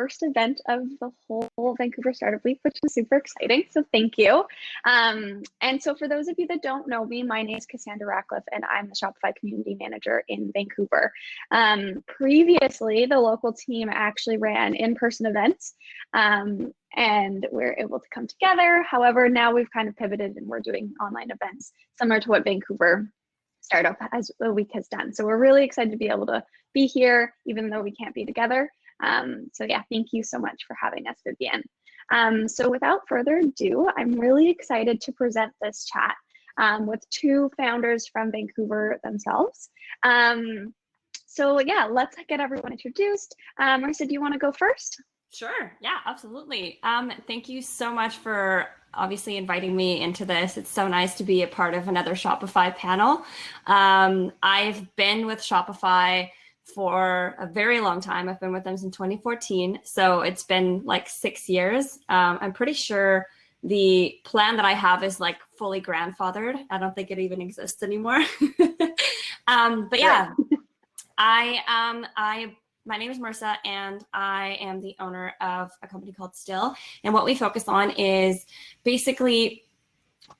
first event of the whole Vancouver Startup Week, which is super exciting. So thank you. And so for those of you that don't know me, my name is Cassandra Ratcliffe, and I'm the Shopify Community Manager in Vancouver. Previously, the local team actually ran in-person events, and we're able to come together. However, now we've kind of pivoted and we're doing online events similar to what Vancouver Startup as the week has done. So we're really excited to be able to be here, even though we can't be together. So yeah, thank you so much for having us, Vivian. So without further ado, I'm really excited to present this chat with two founders from Vancouver themselves. So yeah, let's get everyone introduced. Marissa, do you want to go first? Sure. Yeah, absolutely. Thank you so much for obviously inviting me into this. It's so nice to be a part of another Shopify panel. I've been with Shopify for a very long time. I've been with them since 2014. So it's been like 6 years. I'm pretty sure the plan that I have is like fully grandfathered. I don't think it even exists anymore. But yeah, my name is Marissa, and I am the owner of a company called STIL. And what we focus on is basically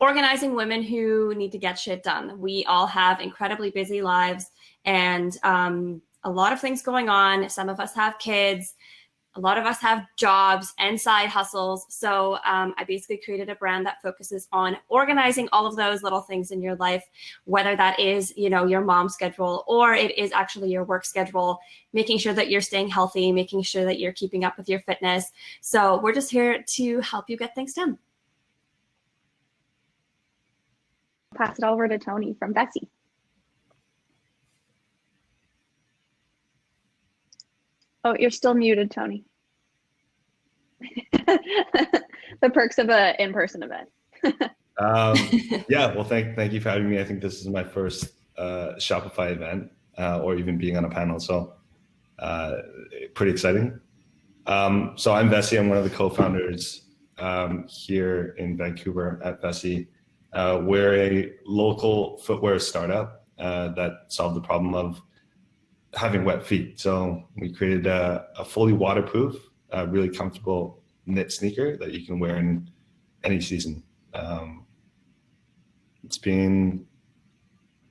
organizing women who need to get shit done. We all have incredibly busy lives and a lot of things going on. Some of us have kids. A lot of us have jobs and side hustles. So I basically created a brand that focuses on organizing all of those little things in your life, whether that is, your mom's schedule or it is actually your work schedule, making sure that you're staying healthy, making sure that you're keeping up with your fitness. So we're just here to help you get things done. Pass it over to Tony from Vessi. Oh, you're still muted, Tony. The perks of an in-person event. Yeah, well, thank you for having me. I think this is my first Shopify event or even being on a panel, so pretty exciting. So I'm Vessi. I'm one of the co-founders here in Vancouver at Vessi. We're a local footwear startup that solved the problem of having wet feet. So we created a fully waterproof, really comfortable knit sneaker that you can wear in any season. It's been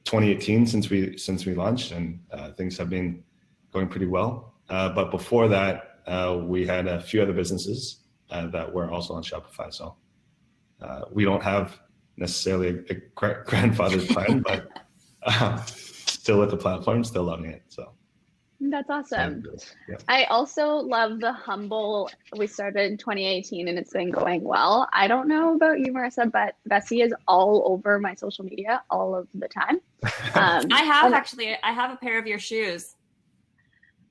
2018 since we launched, and things have been going pretty well. But before that, we had a few other businesses that were also on Shopify. So we don't have necessarily a grandfather's plan, but still with the platform, still loving it. So that's awesome. Yeah. I also love the humble, we started in 2018 and it's been going well. I don't know about you, Marissa, but Vessi is all over my social media all of the time. I have a pair of your shoes.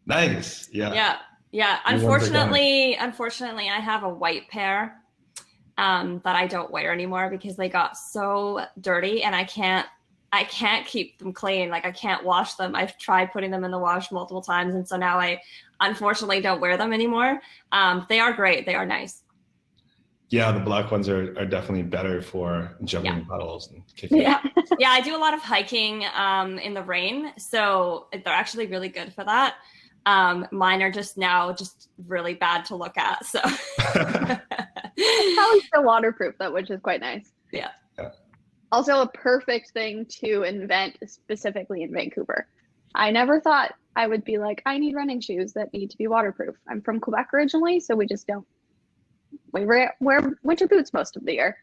Nice. Yeah. Yeah. Unfortunately, I have a white pair that I don't wear anymore because they got so dirty and I can't keep them clean. Like I can't wash them. I've tried putting them in the wash multiple times. And so now I unfortunately don't wear them anymore. They are great. They are nice. Yeah, the black ones are definitely better for jumping in puddles and kicking. Yeah. Yeah, I do a lot of hiking in the rain. So they're actually really good for that. Mine are just really bad to look at. So probably still waterproof though, which is quite nice. Yeah. Also a perfect thing to invent specifically in Vancouver. I never thought I would be like, I need running shoes that need to be waterproof. I'm from Quebec originally, so we wear winter boots most of the year.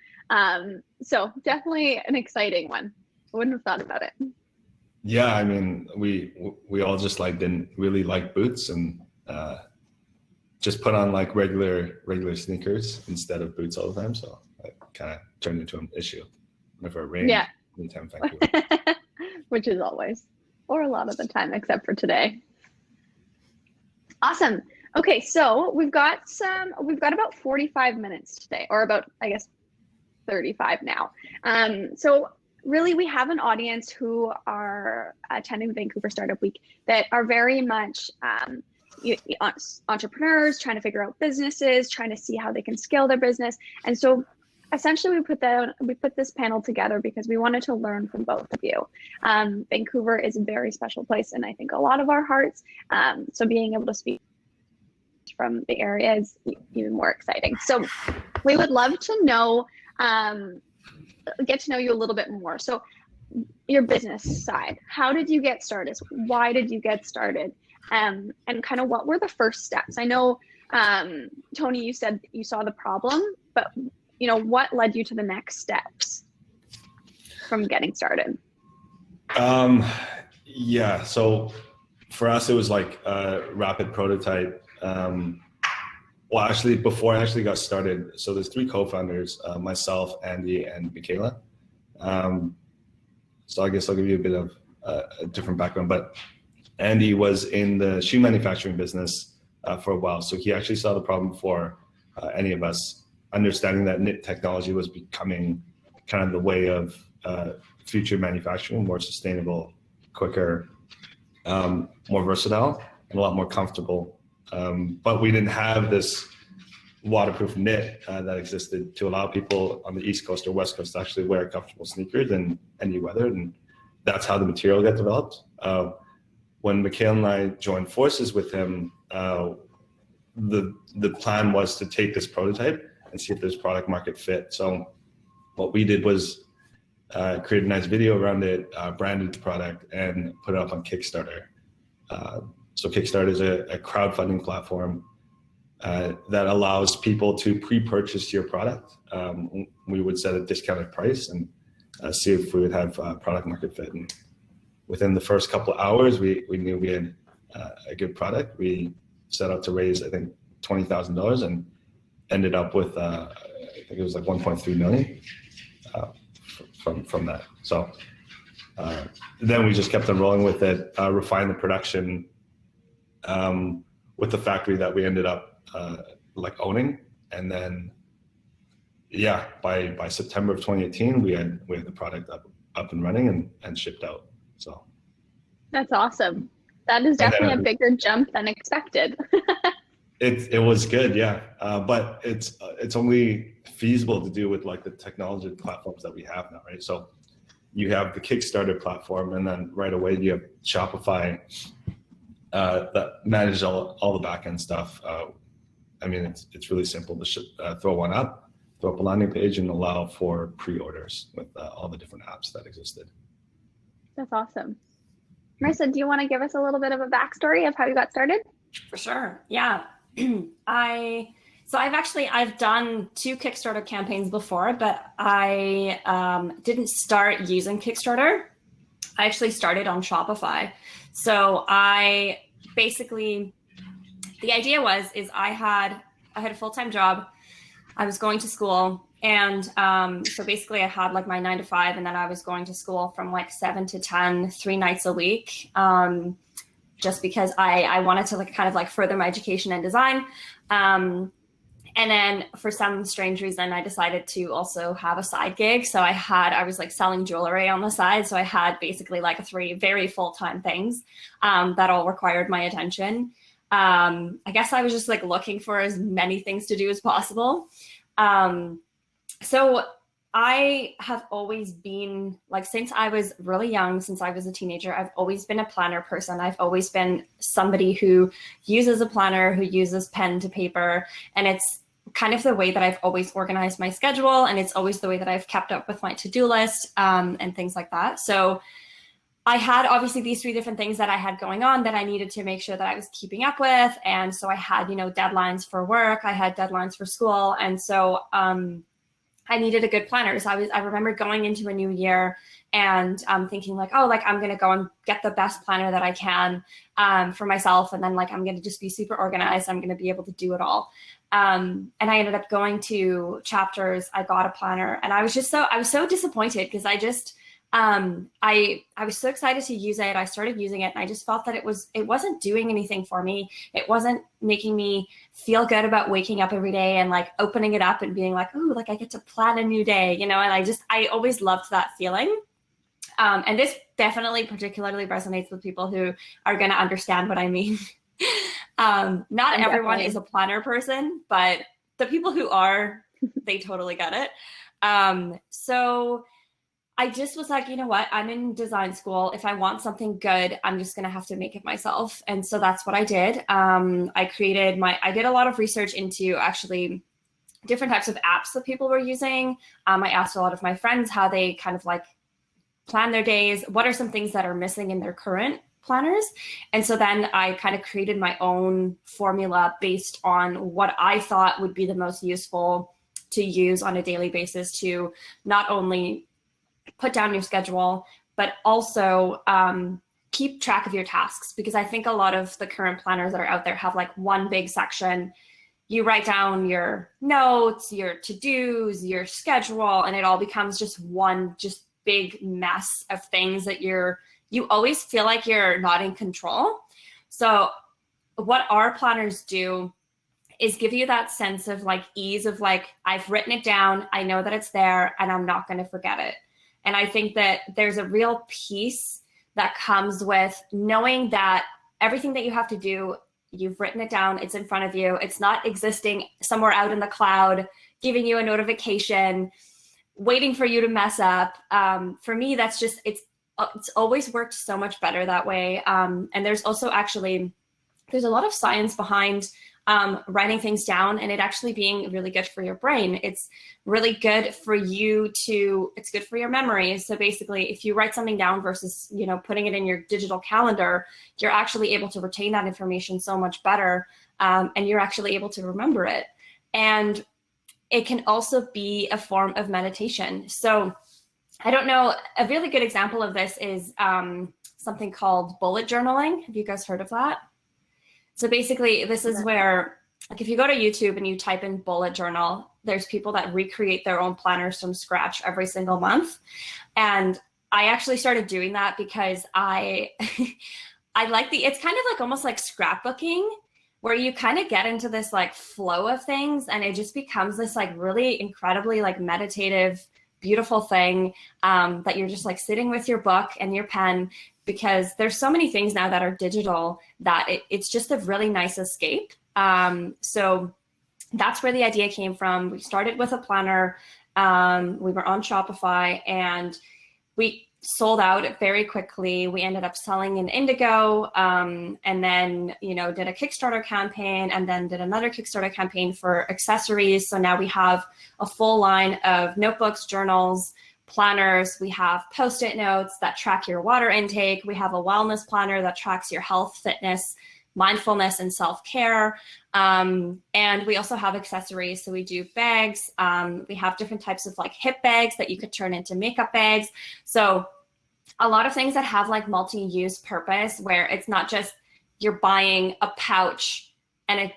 So definitely an exciting one. I wouldn't have thought about it. Yeah, I mean, we all just didn't really like boots and just put on regular sneakers instead of boots all the time. So it kind of turned into an issue. Whenever it rains, anytime Vancouver. Which is always, or a lot of the time, except for today. Awesome. Okay, so we've got about 45 minutes today, or about, I guess, 35 now. So really we have an audience who are attending Vancouver Startup Week that are very much entrepreneurs trying to figure out businesses, trying to see how they can scale their business. And so essentially we put this panel together because we wanted to learn from both of you. Vancouver is a very special place, and I think a lot of our hearts. So being able to speak from the area is even more exciting. So we would love to know, get to know you a little bit more. So your business side, how did you get started? Why did you get started? And kind of what were the first steps? I know, Tony, you said you saw the problem, but what led you to the next steps from getting started? Yeah, so for us, it was like a rapid prototype. Well, actually, before I actually got started, so there's 3 co-founders, myself, Andy, and Michaela. So I guess I'll give you a bit of a different background, but Andy was in the shoe manufacturing business for a while. So he actually saw the problem before any of us, understanding that knit technology was becoming kind of the way of future manufacturing, more sustainable, quicker, more versatile, and a lot more comfortable. But we didn't have this waterproof knit that existed to allow people on the East Coast or West Coast to actually wear comfortable sneakers in any weather. And that's how the material got developed. When Mikhail and I joined forces with him, the plan was to take this prototype and see if there's product market fit. So what we did was create a nice video around it, branded the product, and put it up on Kickstarter. So Kickstarter is a crowdfunding platform that allows people to pre-purchase your product. We would set a discounted price and see if we would have product market fit. And within the first couple of hours, we knew we had a good product. We set out to raise, I think, $20,000 and ended up with, I think it was like 1.3 million from that. So then we just kept on rolling with it, refined the production with the factory that we ended up like owning. And then, yeah, by September of 2018, we had the product up and running and shipped out. So that's awesome. That is definitely a bigger jump than expected. It was good, yeah. But it's only feasible to do with like the technology platforms that we have now, right? So you have the Kickstarter platform, and then right away you have Shopify that manages all the back end stuff. I mean, it's really simple to throw up a landing page and allow for pre-orders with all the different apps that existed. That's awesome. Marissa, do you want to give us a little bit of a backstory of how you got started? For sure. Yeah. I've done 2 Kickstarter campaigns before, but I didn't start using Kickstarter. I actually started on Shopify. So I basically, the idea is I had a full-time job. I was going to school. And so basically I had like my 9 to 5, and then I was going to school from like 7 to 10, 3 nights a week, just because I wanted to like kind of like further my education in design. And then for some strange reason, I decided to also have a side gig. So I was like selling jewelry on the side. So I had basically like 3 very full-time things that all required my attention. I guess I was just like looking for as many things to do as possible. So I have always been like, since I was really young, since I was a teenager, I've always been a planner person. I've always been somebody who uses a planner, who uses pen to paper. And it's kind of the way that I've always organized my schedule. And it's always the way that I've kept up with my to-do list and things like that. So I had obviously these 3 different things that I had going on that I needed to make sure that I was keeping up with. And so I had, deadlines for work. I had deadlines for school. And so I needed a good planner. So I remember going into a new year and thinking like, I'm going to go and get the best planner that I can for myself. And then like, I'm going to just be super organized. I'm going to be able to do it all. And I ended up going to Chapters. I got a planner, and I was so disappointed because I was so excited to use it. I started using it, and I just felt that it wasn't doing anything for me. It wasn't making me feel good about waking up every day and like opening it up and being like, oh, like I get to plan a new day, and I always loved that feeling. And this definitely particularly resonates with people who are going to understand what I mean. Not everyone is a planner person, but the people who are, they totally get it. So I just was like, you know what? I'm in design school. If I want something good, I'm just going to have to make it myself. And so that's what I did. I did a lot of research into actually different types of apps that people were using. I asked a lot of my friends how they kind of like plan their days. What are some things that are missing in their current planners? And so then I kind of created my own formula based on what I thought would be the most useful to use on a daily basis to not only put down your schedule, but also keep track of your tasks. Because I think a lot of the current planners that are out there have like one big section. You write down your notes, your to-dos, your schedule, and it all becomes just one just big mess of things that you always feel like you're not in control. So what our planners do is give you that sense of like ease of like, I've written it down, I know that it's there, and I'm not going to forget it. And I think that there's a real peace that comes with knowing that everything that you have to do, you've written it down, it's in front of you. It's not existing somewhere out in the cloud, giving you a notification, waiting for you to mess up. For me, that's just, it's always worked so much better that way. And there's also there's a lot of science behind writing things down and it actually being really good for your brain. It's really good for it's good for your memory. So basically, if you write something down versus, putting it in your digital calendar, you're actually able to retain that information so much better. And you're actually able to remember it. And it can also be a form of meditation. So I don't know, a really good example of this is something called bullet journaling. Have you guys heard of that? So basically, this is where, like, if you go to YouTube and you type in bullet journal, there's people that recreate their own planners from scratch every single month. And I actually started doing that because I like it's kind of like almost like scrapbooking, where you kind of get into this like flow of things and it just becomes this like really incredibly like meditative, beautiful thing that you're just like sitting with your book and your pen, because there's so many things now that are digital that it's just a really nice escape. So that's where the idea came from. We started with a planner. We were on Shopify and we sold out very quickly. We ended up selling in Indigo and then, did a Kickstarter campaign and then did another Kickstarter campaign for accessories. So now we have a full line of notebooks, journals, planners. We have Post-it notes that track your water intake. We have a wellness planner that tracks your health, fitness, mindfulness, and self-care. And we also have accessories. So we do bags. We have different types of like hip bags that you could turn into makeup bags. So a lot of things that have like multi-use purpose, where it's not just you're buying a pouch and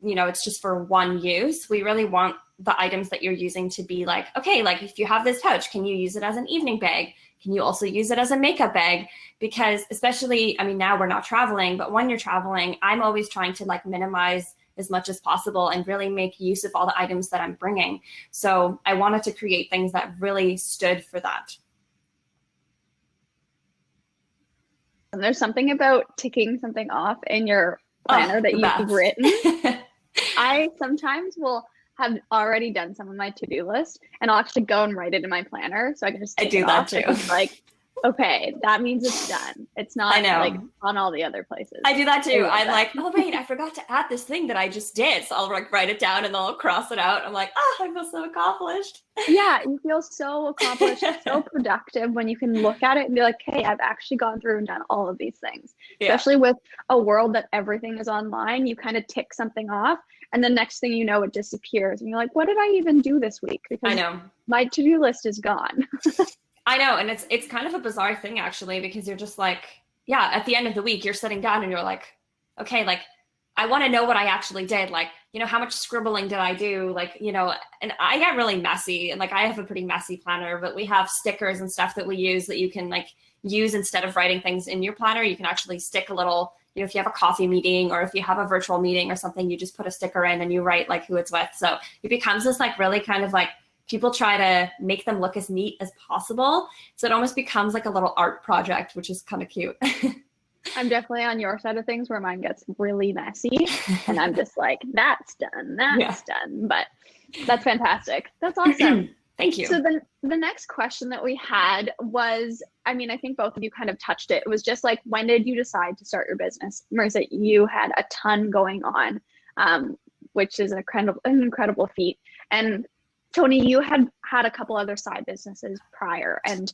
it's just for one use. We really want the items that you're using to be like, okay, like if you have this pouch, can you use it as an evening bag? Can you also use it as a makeup bag? Because especially, now we're not traveling, but when you're traveling, I'm always trying to like minimize as much as possible and really make use of all the items that I'm bringing. So I wanted to create things that really stood for that. And there's something about ticking something off in your planner that you've written. I sometimes will have already done some of my to-do list and I'll actually go and write it in my planner. So I can just I do that too. Like, okay, that means it's done. It's not like on all the other places. I do that too. I'm like, oh wait, I forgot to add this thing that I just did. So I'll like write it down and then I'll cross it out. I'm like, I feel so accomplished. Yeah, you feel so accomplished, so productive when you can look at it and be like, hey, I've actually gone through and done all of these things. Yeah. Especially with a world that everything is online, you kind of tick something off and the next thing you know, it disappears. And you're like, what did I even do this week? Because I know my to-do list is gone. I know. And it's kind of a bizarre thing actually, because you're just like, yeah, at the end of the week, you're sitting down and you're like, okay, like, I want to know what I actually did. Like, how much scribbling did I do? Like, and I get really messy and like, I have a pretty messy planner, but we have stickers and stuff that we use that you can like use instead of writing things in your planner. You can actually stick a little, if you have a coffee meeting or if you have a virtual meeting or something, you just put a sticker in and you write like who it's with. So it becomes this like really kind of like, people try to make them look as neat as possible. So it almost becomes like a little art project, which is kind of cute. I'm definitely on your side of things where mine gets really messy and I'm just like, that's done. That's done. But that's fantastic. That's awesome. Thank you. So the next question that we had was, I mean, I think both of you kind of touched it. It was just like, when did you decide to start your business? Marissa, you had a ton going on, which is an incredible feat. And Tony, you had a couple other side businesses prior, and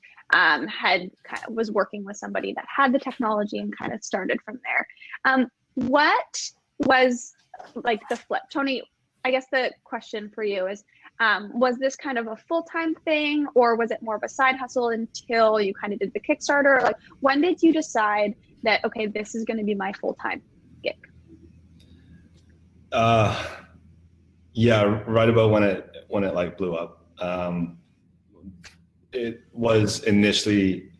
was working with somebody that had the technology and kind of started from there. What was like the flip? Tony, I guess the question for you is, was this kind of a full-time thing, or was it more of a side hustle until you kind of did the Kickstarter? Like, when did you decide that, okay, this is going to be my full-time gig? Yeah, right about when it like blew up. It was initially,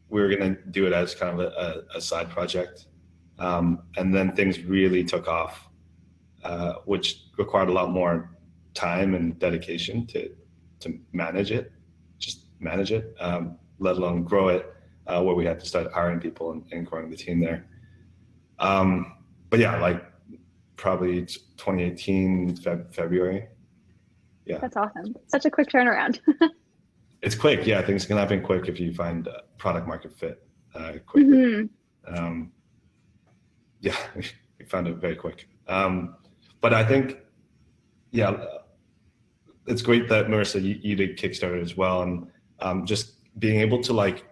we were going to do it as kind of a side project. And then things really took off, which required a lot more time and dedication to manage it, let alone grow it, where we had to start hiring people and growing the team there. But yeah, like probably 2018 February. Yeah, that's awesome. Such a quick turnaround. It's quick. Yeah, things can happen quick if you find product market fit quickly. Yeah, we found it very quick. But I think, yeah, it's great that Marissa, you did Kickstarter as well, and just being able to like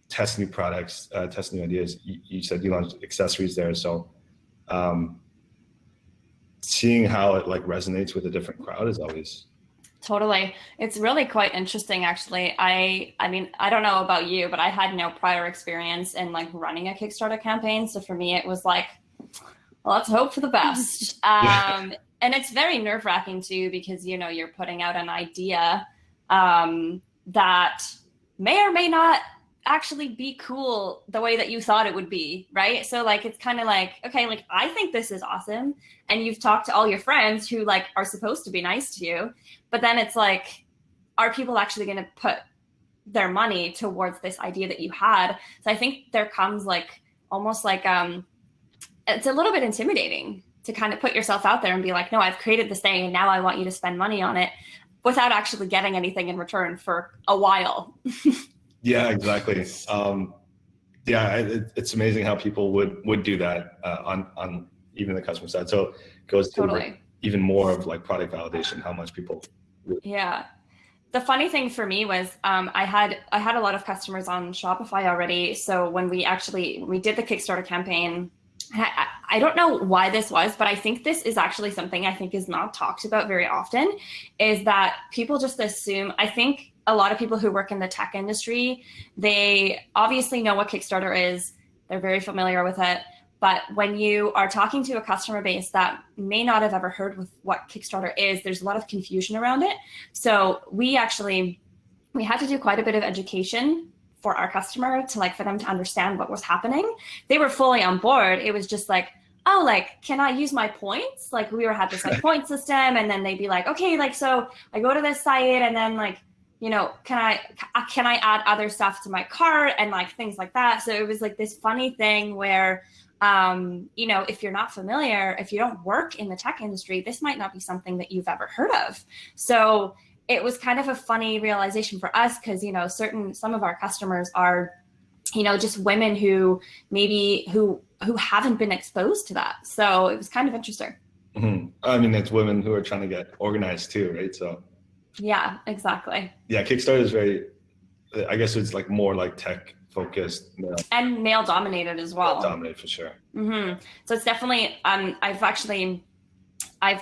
test new products, test new ideas. You said you launched accessories there, so seeing how it like resonates with a different crowd is always. Totally. It's really quite interesting, actually. I mean, I don't know about you, but I had no prior experience in like running a Kickstarter campaign. So for me, it was like, well, let's hope for the best. And it's very nerve-wracking too, because, you know, you're putting out an idea that may or may not actually be cool the way that you thought it would be, right? So like, it's kind of like, okay, like I think this is awesome. And you've talked to all your friends who like are supposed to be nice to you, but then it's like, are people actually going to put their money towards this idea that you had? So I think there comes like, almost like, it's a little bit intimidating to kind of put yourself out there and be like, no, I've created this thing and now I want you to spend money on it without actually getting anything in return for a while. Yeah, exactly. Yeah, it's amazing how people would do that on even the customer side. So it goes to like even more of like product validation, how much people. Yeah. The funny thing for me was I had a lot of customers on Shopify already. So when we did the Kickstarter campaign, I don't know why this was, but I think this is actually something I think is not talked about very often, is that people just assume, I think a lot of people who work in the tech industry, they obviously know what Kickstarter is. They're very familiar with it. But when you are talking to a customer base that may not have ever heard with what Kickstarter is, there's a lot of confusion around it. So we had to do quite a bit of education for our customer to like, for them to understand what was happening. They were fully on board. It was just like, oh, like, can I use my points? Like we had this like point system, and then they'd be like, okay, like, so I go to this site and then like, you know, can I add other stuff to my cart and like things like that. So it was like this funny thing where, you know, if you're not familiar, if you don't work in the tech industry, this might not be something that you've ever heard of. So it was kind of a funny realization for us, because, you know, some of our customers are, you know, just women who maybe who haven't been exposed to that. So it was kind of interesting. Mm-hmm. I mean, it's women who are trying to get organized too, right? So. Yeah, exactly. Yeah, Kickstarter is very, I guess it's like more like tech focused. And male dominated as well. Male dominated for sure. Mm-hmm. So it's definitely, I've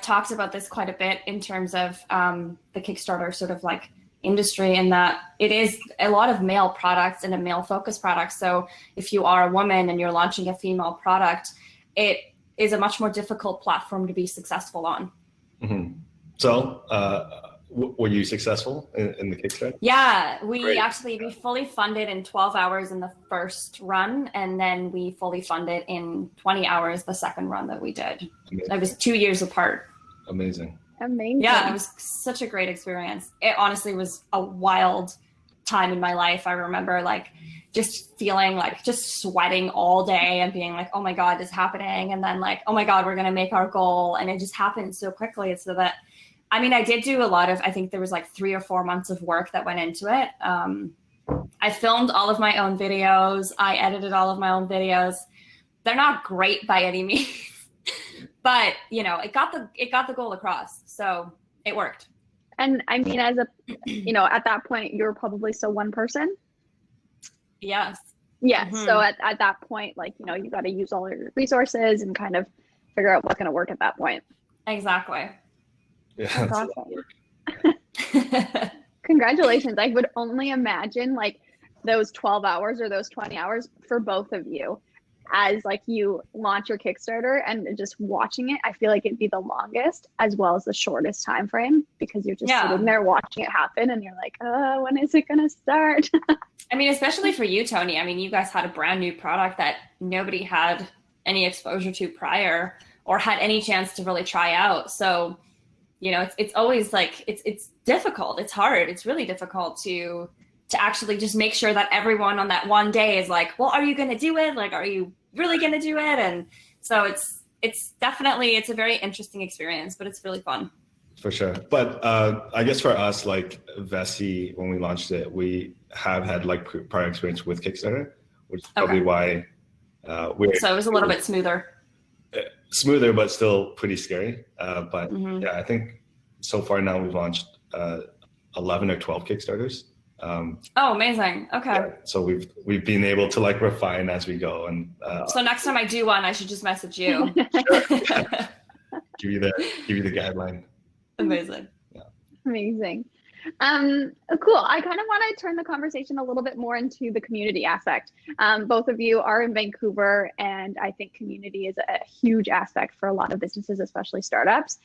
talked about this quite a bit in terms of the Kickstarter sort of like industry, and that it is a lot of male products and a male focused product. So if you are a woman and you're launching a female product, it is a much more difficult platform to be successful on. Mm-hmm. So, were you successful in the Kickstarter? Yeah, we fully funded in 12 hours in the first run, and then we fully funded in 20 hours the second run that we did. Amazing. It was 2 years apart. Amazing. Yeah, it was such a great experience. It honestly was a wild time in my life. I remember like just feeling like just sweating all day and being like, oh my God, this is happening. And then like, oh my God, we're going to make our goal. And it just happened so quickly, so that I mean, I did do a lot of, I think there was like 3 or 4 months of work that went into it. I filmed all of my own videos. I edited all of my own videos. They're not great by any means, but you know, it got the goal across. So it worked. And I mean, as a, you know, at that point, you were probably still one person. Yes. Yeah. So at that point, like, you know, you got to use all your resources and kind of figure out what's going to work at that point. Exactly. Yeah, that's awesome. Congratulations. I would only imagine like those 12 hours or those 20 hours for both of you as like you launch your Kickstarter, and just watching it, I feel like it'd be the longest as well as the shortest time frame, because you're just sitting there watching it happen and you're like, when is it going to start? I mean, especially for you, Tony. I mean, you guys had a brand new product that nobody had any exposure to prior or had any chance to really try out. So, you know, it's always like, it's difficult. It's hard. It's really difficult to actually just make sure that everyone on that one day is like, well, are you going to do it? Like, are you really going to do it? And so it's definitely, it's a very interesting experience, but it's really fun. For sure. But I guess for us, like Vessi, when we launched it, we have had like prior experience with Kickstarter, which is probably why so it was a little bit smoother, but still pretty scary. But yeah, I think so far now we've launched 11 or 12 Kickstarters. Amazing. Okay. Yeah, so we've been able to like refine as we go. And so next time I do one, I should just message you. Sure. give you the guideline. Amazing. Yeah. Amazing. Cool. I kind of want to turn the conversation a little bit more into the community aspect. Both of you are in Vancouver, and I think community is a huge aspect for a lot of businesses, especially startups.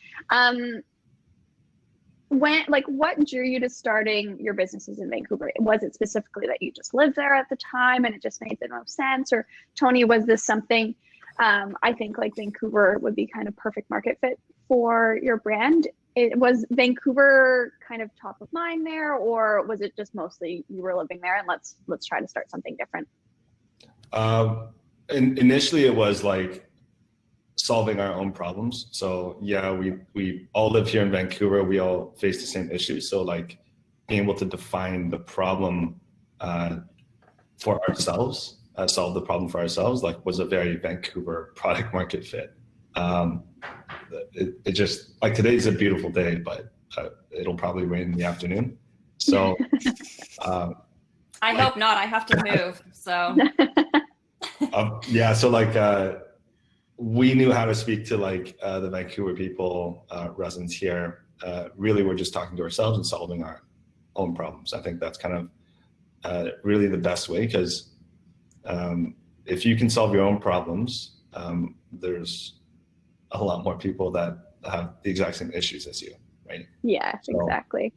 What drew you to starting your businesses in Vancouver? Was it specifically that you just lived there at the time and it just made the most sense? Or Tony, was this something, I think like Vancouver would be kind of perfect market fit for your brand? Was Vancouver kind of top of mind there, or was it just mostly you were living there and let's try to start something different? Initially it was like solving our own problems. So yeah, we all live here in Vancouver. We all face the same issues. So like being able to define the problem for ourselves, solve the problem for ourselves, like was a very Vancouver product market fit. It just, like today's a beautiful day, but it'll probably rain in the afternoon. So I hope not. I have to move. So yeah, so like we knew how to speak to like the Vancouver people, residents here. Really, we're just talking to ourselves and solving our own problems. I think that's kind of really the best way, because if you can solve your own problems, there's a lot more people that have the exact same issues as you, right? Yeah, so, exactly.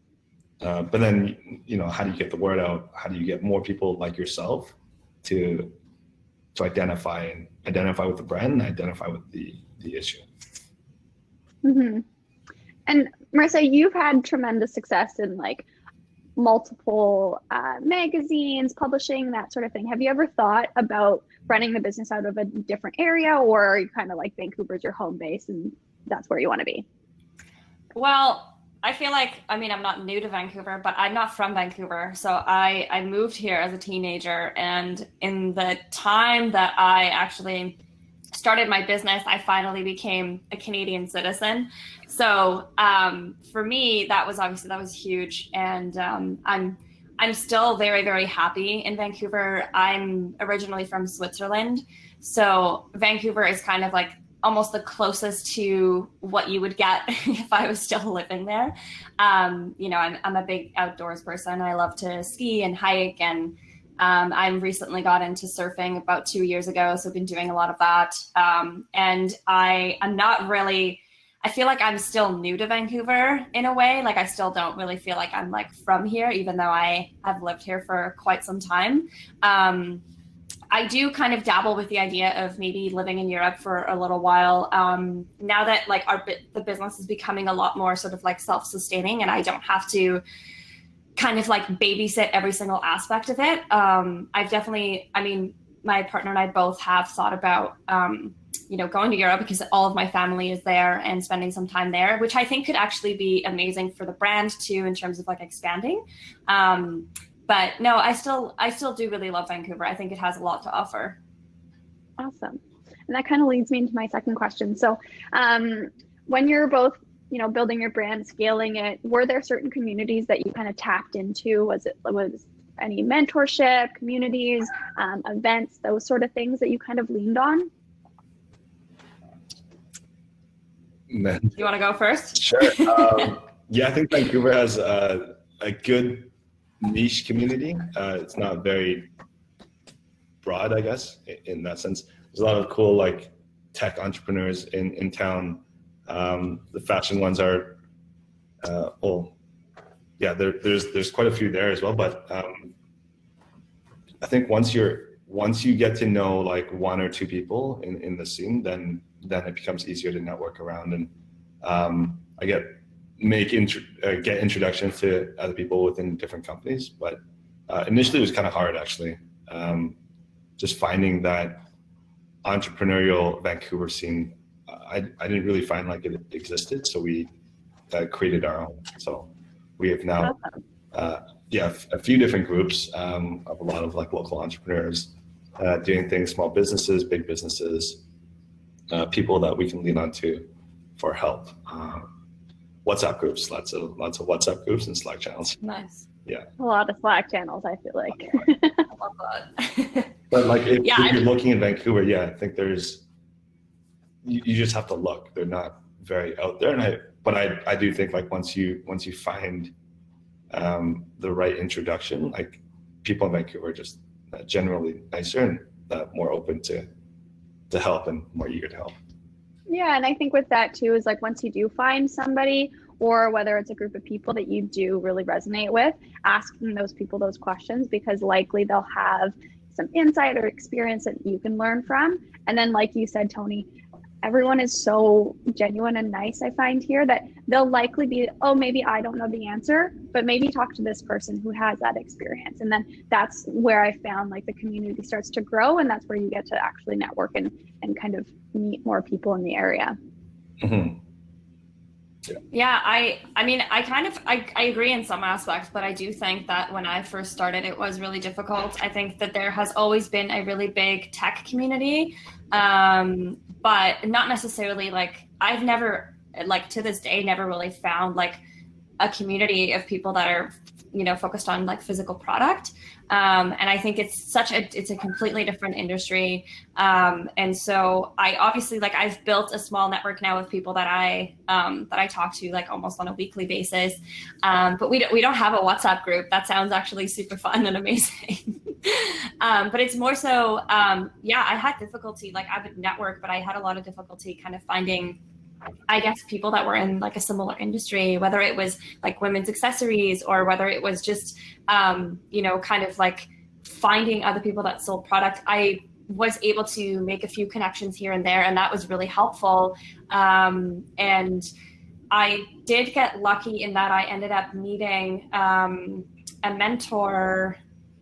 But then, you know, how do you get the word out? How do you get more people like yourself to identify with the brand and identify with the issue? Mm-hmm. And Marissa, you've had tremendous success in like multiple magazines, publishing, that sort of thing. Have you ever thought about running the business out of a different area, or are you kind of like Vancouver's your home base and that's where you want to be? Well, I feel like, I mean, I'm not new to Vancouver, but I'm not from Vancouver. So I moved here as a teenager, and in the time that I actually started my business, I finally became a Canadian citizen. So for me, that was huge. And I'm still very, very happy in Vancouver. I'm originally from Switzerland. So Vancouver is kind of like almost the closest to what you would get if I was still living there. You know, I'm a big outdoors person. I love to ski and hike, and I'm recently got into surfing about 2 years ago. So I've been doing a lot of that. And I'm not really, I feel like I'm still new to Vancouver in a way. Like I still don't really feel like I'm like from here, even though I have lived here for quite some time. I do kind of dabble with the idea of maybe living in Europe for a little while. Now that like the business is becoming a lot more sort of like self-sustaining, and I don't have to kind of like babysit every single aspect of it. I've definitely, I mean, my partner and I both have thought about going to Europe because all of my family is there and spending some time there, which I think could actually be amazing for the brand too, in terms of like expanding. But no, I still do really love Vancouver. I think it has a lot to offer. Awesome. And that kind of leads me into my second question. So when you're both, building your brand, scaling it, were there certain communities that you kind of tapped into? Was any mentorship, communities, events, those sort of things that you kind of leaned on? You want to go first? Sure. Yeah, I think Vancouver has a good niche community. It's not very broad, I guess, in that sense. There's a lot of cool like tech entrepreneurs in town. The fashion ones are, there's quite a few there as well. But I think once you get to know like one or two people in the scene, then it becomes easier to network around, and I get introductions to other people within different companies. But initially it was kind of hard, actually, just finding that entrepreneurial Vancouver scene. I didn't really find like it existed, so we created our own. So we have now a few different groups of a lot of like local entrepreneurs doing things, small businesses, big businesses, people that we can lean on to for help. WhatsApp groups, lots of WhatsApp groups and Slack channels. Nice. Yeah. A lot of Slack channels, I feel like. I love that. But like if you're looking in Vancouver, I think you just have to look. They're not very out there, but I do think like once you find the right introduction, like people in Vancouver are just generally nicer and more open to help and more eager to help. Yeah, and I think with that too is like once you do find somebody, or whether it's a group of people that you do really resonate with, asking those people those questions, because likely they'll have some insight or experience that you can learn from. And then like you said, Tony, everyone is so genuine and nice, I find here, that they'll likely be, oh, maybe I don't know the answer, but maybe talk to this person who has that experience. And then that's where I found like the community starts to grow, and that's where you get to actually network and kind of meet more people in the area. Mm-hmm. Yeah, I agree in some aspects, but I do think that when I first started, it was really difficult. I think that there has always been a really big tech community, but not necessarily like, I've never, like to this day, never really found like a community of people that are, focused on like physical product. And I think it's a completely different industry. And so I obviously, like, I've built a small network now of people that I talk to like almost on a weekly basis. But we don't have a WhatsApp group. That sounds actually super fun and amazing. But it's more so, I had difficulty, like I would network, but I had a lot of difficulty kind of finding, I guess, people that were in like a similar industry, whether it was like women's accessories or whether it was just, kind of like finding other people that sold product. I was able to make a few connections here and there, and that was really helpful. And I did get lucky in that I ended up meeting a mentor,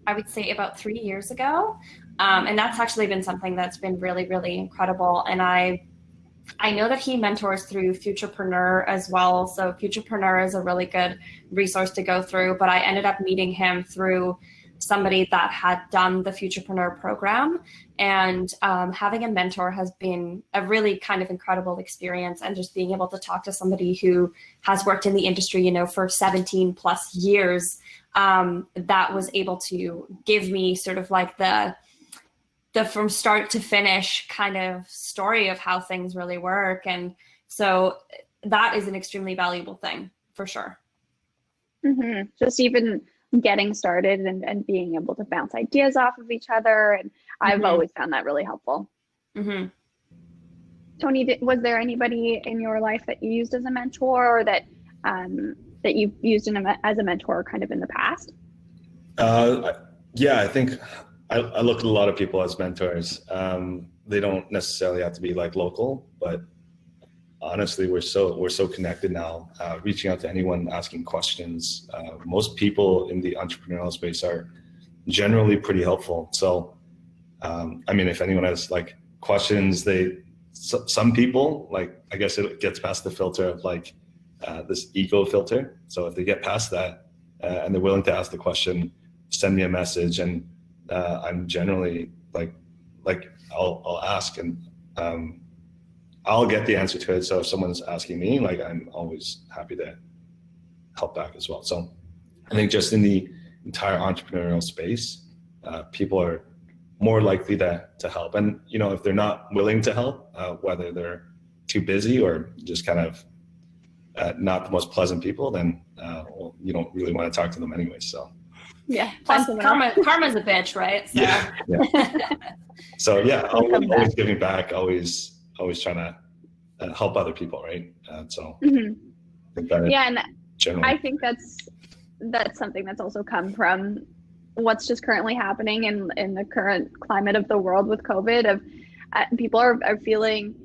I would say about 3 years ago. And that's actually been something that's been really, really incredible. And I know that he mentors through Futurepreneur as well. So Futurepreneur is a really good resource to go through, but I ended up meeting him through somebody that had done the Futurepreneur program. And having a mentor has been a really kind of incredible experience, and just being able to talk to somebody who has worked in the industry, for 17 plus years, that was able to give me sort of like the from start to finish kind of story of how things really work. And so that is an extremely valuable thing for sure. Mm-hmm. Just even getting started and being able to bounce ideas off of each other. And I've always found that really helpful. Mm-hmm. Tony, was there anybody in your life that you used as a mentor, or that you used as a mentor kind of in the past? I think I look at a lot of people as mentors. They don't necessarily have to be like local, but honestly, we're so connected now. Reaching out to anyone, asking questions. Most people in the entrepreneurial space are generally pretty helpful. So, if anyone has like questions, they some people, like, I guess it gets past the filter of like this ego filter. So if they get past that and they're willing to ask the question, send me a message, and I'm generally like I'll ask, and I'll get the answer to it. So if someone's asking me, like, I'm always happy to help back as well. So I think just in the entire entrepreneurial space, people are more likely to help. And, you know, if they're not willing to help, whether they're too busy or just kind of not the most pleasant people, then well, you don't really want to talk to them anyway. So yeah, plus karma's a bitch, right? So. Yeah. So yeah, always giving back, always trying to help other people, right? So I think that and generally, I think that's something that's also come from what's just currently happening in the current climate of the world with COVID. Of people are feeling,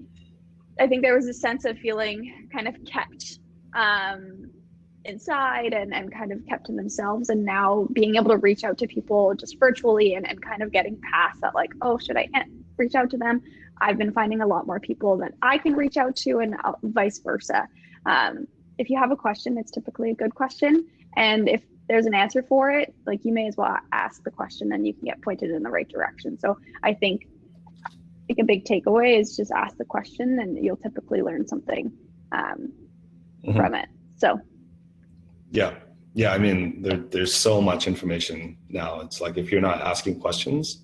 I think there was a sense of feeling kind of kept inside and kind of kept to themselves, and now being able to reach out to people just virtually and kind of getting past that, like, oh, should I reach out to them? I've been finding a lot more people that I can reach out to, and vice versa. If you have a question, it's typically a good question, and if there's an answer for it, like, you may as well ask the question, and you can get pointed in the right direction. So I think a big takeaway is just ask the question, and you'll typically learn something from it. So yeah. I mean, there's so much information now. It's like, if you're not asking questions,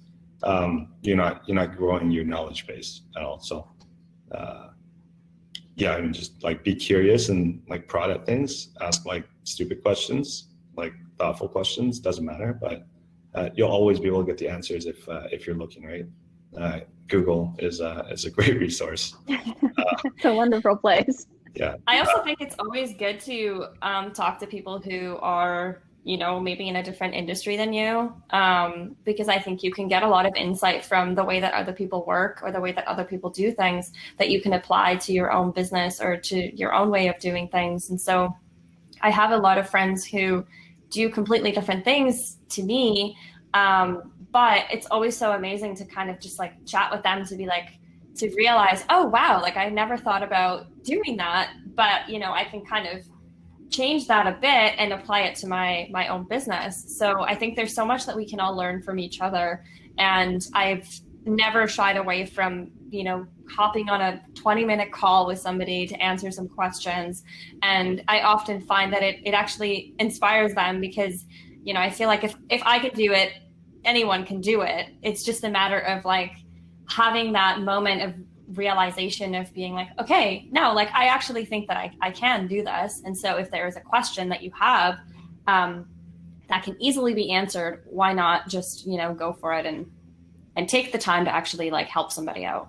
you're not growing your knowledge base at all. So yeah, I mean, just like, be curious and like prod at things. Ask like stupid questions, like thoughtful questions. Doesn't matter, but you'll always be able to get the answers if you're looking, right? Google is a great resource. It's a wonderful place. Yeah. I also think it's always good to talk to people who are, you know, maybe in a different industry than you, because I think you can get a lot of insight from the way that other people work or the way that other people do things that you can apply to your own business or to your own way of doing things. And so I have a lot of friends who do completely different things to me, but it's always so amazing to kind of just like chat with them, to be like, to realize, oh, wow, like, I never thought about doing that, but, you know, I can kind of change that a bit and apply it to my own business. So I think there's so much that we can all learn from each other. And I've never shied away from, you know, hopping on a 20-minute call with somebody to answer some questions. And I often find that it actually inspires them, because, you know, I feel like if I could do it, anyone can do it. It's just a matter of like having that moment of realization of being like, okay, no, like, I actually think that I can do this. And so if there is a question that you have that can easily be answered, why not just, you know, go for it and take the time to actually like help somebody out.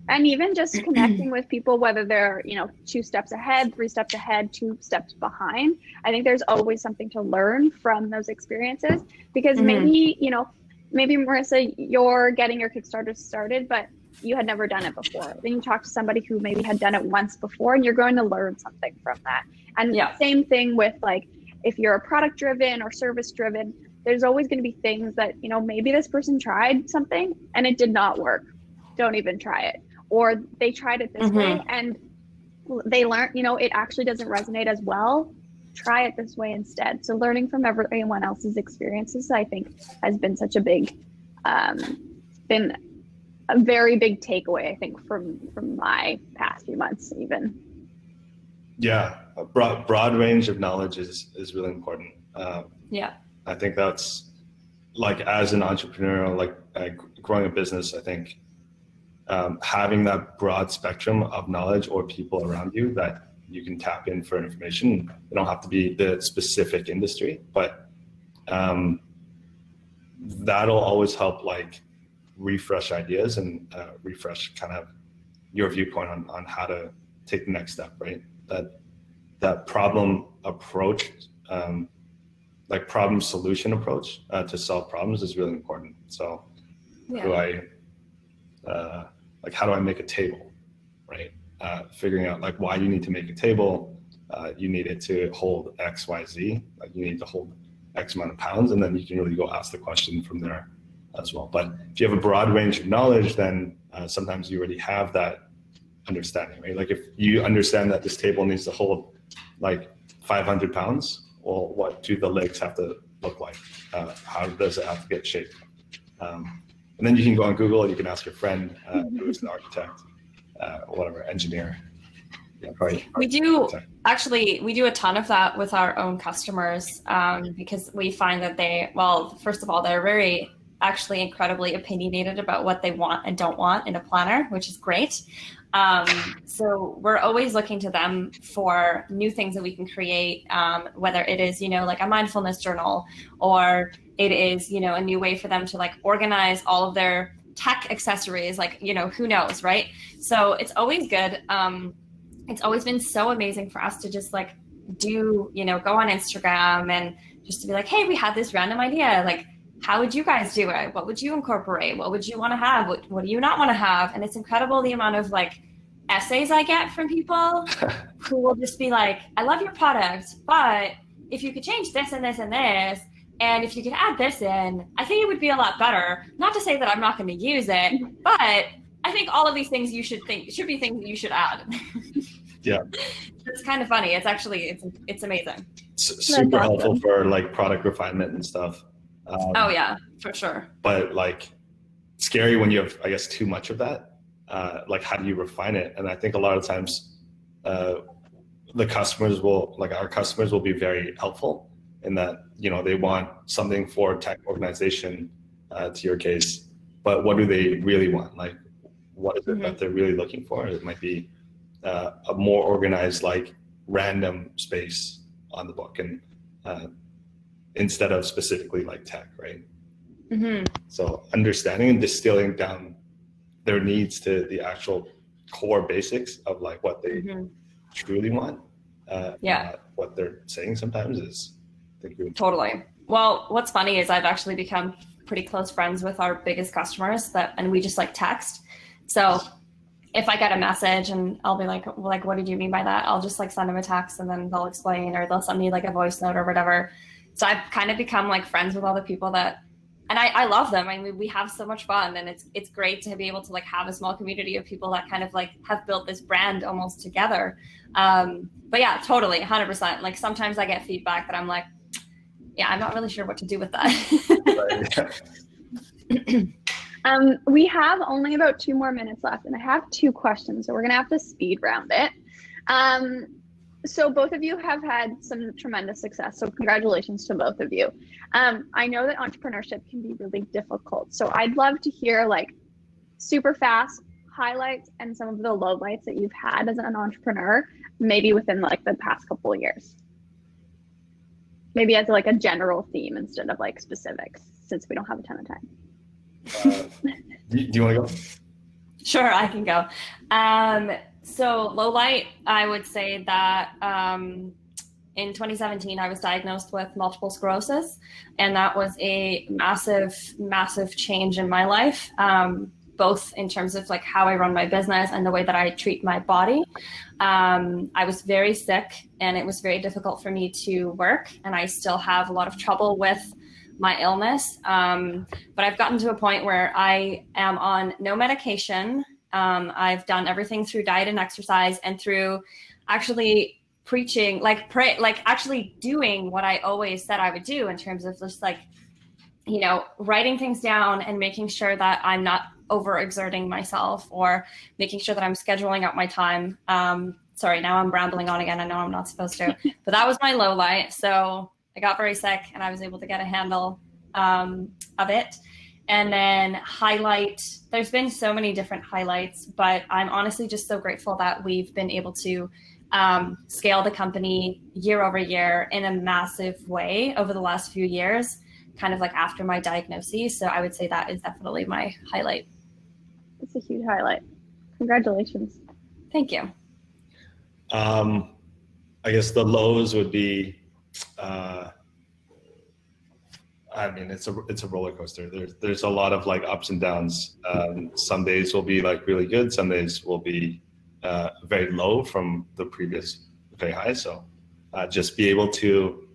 And even just connecting with people, whether they're, you know, 2 steps ahead, 3 steps ahead, 2 steps behind, I think there's always something to learn from those experiences, because maybe, you know, maybe Marissa, you're getting your Kickstarter started, but you had never done it before. Then you talk to somebody who maybe had done it once before, and you're going to learn something from that. And same thing with, like, if you're a product driven or service driven, there's always going to be things that, you know, maybe this person tried something and it did not work. Don't even try it. Or they tried it this way and they learned, you know, it actually doesn't resonate as well. Try it this way instead. So learning from everyone else's experiences, I think, has been such a big, been a very big takeaway, I think, from my past few months even. Yeah, a broad range of knowledge is really important. I think that's, like, as an entrepreneur, like growing a business, I think having that broad spectrum of knowledge or people around you that you can tap in for information. It don't have to be the specific industry, but that'll always help, like, refresh ideas and refresh kind of your viewpoint on how to take the next step, right? That problem approach, like problem solution approach to solve problems is really important. So how do I make a table, right? Figuring out, like, why you need to make a table. You need it to hold X, Y, Z. Like, you need to hold X amount of pounds, and then you can really go ask the question from there. as well. But if you have a broad range of knowledge, then sometimes you already have that understanding, right? Like if you understand that this table needs to hold like 500 pounds, well, what do the legs have to look like? How does it have to get shaped? And then you can go on Google and you can ask your friend who's an architect, whatever, engineer. Yeah, probably. We do a ton of that with our own customers because we find that first of all, they're very actually incredibly opinionated about what they want and don't want in a planner, which is great. So we're always looking to them for new things that we can create, whether it is, like a mindfulness journal, or it is, a new way for them to like organize all of their tech accessories, like, who knows, right? So it's always good. It's always been so amazing for us to just like do, go on Instagram and just to be like, hey, we had this random idea. Like, how would you guys do it? What would you incorporate? What would you want to have? What do you not want to have? And it's incredible the amount of like essays I get from people who will just be like, I love your product, but if you could change this and this and this, and if you could add this in, I think it would be a lot better. Not to say that I'm not going to use it, but I think all of these things should be things that you should add. Yeah. It's kind of funny. It's actually, it's amazing. Super helpful for like product refinement and stuff. Oh yeah, for sure. But like scary when you have, I guess, too much of that. Like how do you refine it? And I think a lot of times our customers will be very helpful in that, they want something for tech organization, to your case, but what do they really want? Like, what is it that they're really looking for? It might be a more organized, like random space on the book, and instead of specifically like tech, right? So understanding and distilling down their needs to the actual core basics of like what they truly want. Not what they're saying sometimes is, I think, totally. Well, what's funny is I've actually become pretty close friends with our biggest customers and we just like text. So if I get a message and I'll be like, what did you mean by that? I'll just like send them a text and then they'll explain, or they'll send me like a voice note or whatever. So I've kind of become like friends with all the people that, and I love them. I mean, we have so much fun, and it's great to be able to like have a small community of people that kind of like have built this brand almost together. But yeah, totally, 100%. Like sometimes I get feedback that I'm like, yeah, I'm not really sure what to do with that. We have only about 2 more minutes left, and I have 2 questions, so we're gonna have to speed round it. So both of you have had some tremendous success, so congratulations to both of you. I know that entrepreneurship can be really difficult, so I'd love to hear like super fast highlights and some of the lowlights that you've had as an entrepreneur, maybe within like the past couple of years. Maybe as like a general theme instead of like specifics, since we don't have a ton of time. Do you want to go? Sure, I can go. So low light, I would say that in 2017, I was diagnosed with multiple sclerosis, and that was a massive, massive change in my life, both in terms of like how I run my business and the way that I treat my body. I was very sick, and it was very difficult for me to work, and I still have a lot of trouble with my illness. But I've gotten to a point where I am on no medication. I've done everything through diet and exercise, and through actually preaching, actually doing what I always said I would do in terms of just like, writing things down and making sure that I'm not overexerting myself, or making sure that I'm scheduling out my time. Sorry, now I'm rambling on again. I know I'm not supposed to, but that was my low light. So I got very sick, and I was able to get a handle of it. And then highlight, there's been so many different highlights, but I'm honestly just so grateful that we've been able to scale the company year over year in a massive way over the last few years, kind of like after my diagnosis. So I would say that is definitely my highlight. It's a huge highlight. Congratulations. Thank you. I guess the lows would be, it's a roller coaster. There's a lot of like ups and downs. Some days will be like really good. Some days will be very low from the previous very high. So just be able to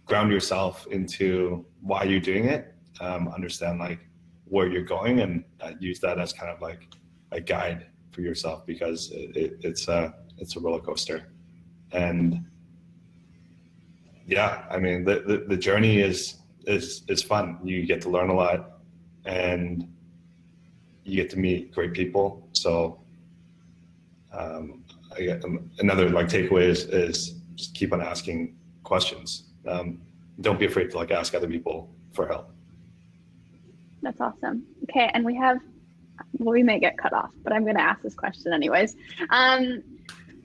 ground yourself into why you're doing it. Understand like where you're going, and use that as kind of like a guide for yourself, because it's a roller coaster. And yeah, I mean, the journey is fun. You get to learn a lot, and you get to meet great people. So another like takeaway is just keep on asking questions. Don't be afraid to like ask other people for help. That's awesome. Okay, and we may get cut off, but I'm going to ask this question anyways.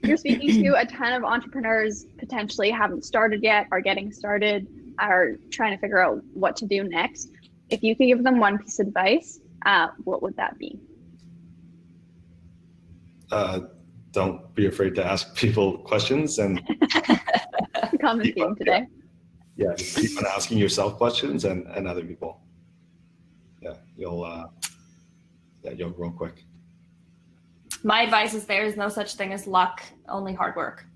You're speaking to a ton of entrepreneurs, potentially haven't started yet, are getting started, are trying to figure out what to do next. If you could give them one piece of advice, what would that be? Don't be afraid to ask people questions, and Common theme today. Yeah, just keep on asking yourself questions and other people. Yeah, you'll grow quick. My advice is there is no such thing as luck, only hard work.